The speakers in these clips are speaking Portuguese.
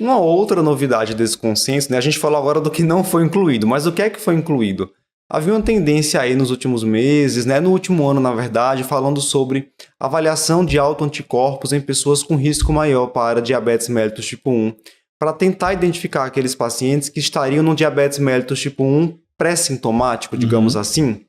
Uma outra novidade desse consenso, né? A gente falou agora do que não foi incluído, mas o que é que foi incluído? Havia uma tendência aí nos últimos meses, né? No último ano, na verdade, falando sobre avaliação de autoanticorpos em pessoas com risco maior para diabetes mellitus tipo 1, para tentar identificar aqueles pacientes que estariam no diabetes mellitus tipo 1 pré-sintomático, digamos assim.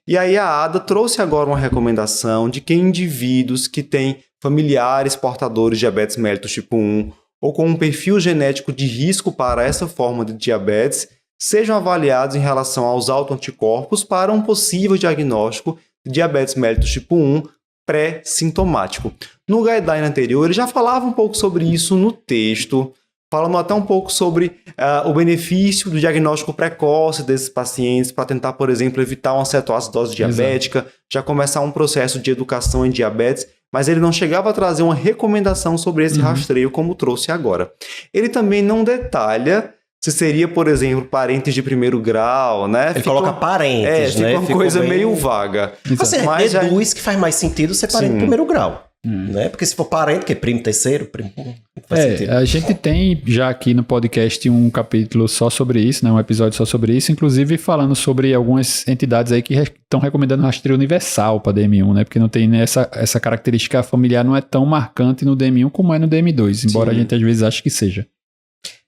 E aí a ADA trouxe agora uma recomendação de que indivíduos que têm familiares portadores de diabetes mellitus tipo 1 ou com um perfil genético de risco para essa forma de diabetes sejam avaliados em relação aos autoanticorpos para um possível diagnóstico de diabetes mellitus tipo 1 pré-sintomático. No guideline anterior, ele já falava um pouco sobre isso no texto, falando até um pouco sobre o benefício do diagnóstico precoce desses pacientes para tentar, por exemplo, evitar uma cetoacidose diabética, já começar um processo de educação em diabetes, mas ele não chegava a trazer uma recomendação sobre esse rastreio como trouxe agora. Ele também não detalha se seria, por exemplo, parentes de primeiro grau, né? Ele coloca parentes, né? Fica uma coisa meio vaga. Você deduz que faz mais sentido ser parente de primeiro grau. Né? Porque se for parente, que é primo terceiro, primo... faz sentido. A gente tem já aqui no podcast um capítulo só sobre isso, né? Um episódio só sobre isso, inclusive falando sobre algumas entidades aí que estão recomendando rastreio universal para DM1, né? Porque não tem essa característica familiar, não é tão marcante no DM1 como é no DM2, embora a gente às vezes ache que seja.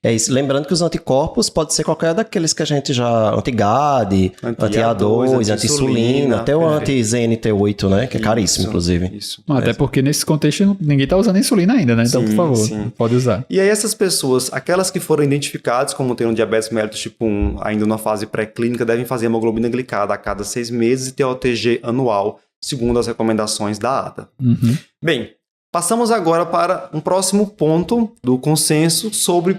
É isso. Lembrando que os anticorpos pode ser qualquer daqueles que a gente já... Anti-GAD, anti-A2, anti-insulina, até o anti-ZNT8, né? Que é caríssimo, inclusive. Isso. Até porque nesse contexto ninguém está usando insulina ainda, né? Então, por favor, pode usar. E aí essas pessoas, aquelas que foram identificadas como tendo diabetes mellitus tipo 1, ainda na fase pré-clínica, devem fazer hemoglobina glicada a cada 6 meses e ter OTG anual, segundo as recomendações da ADA. Bem, passamos agora para um próximo ponto do consenso sobre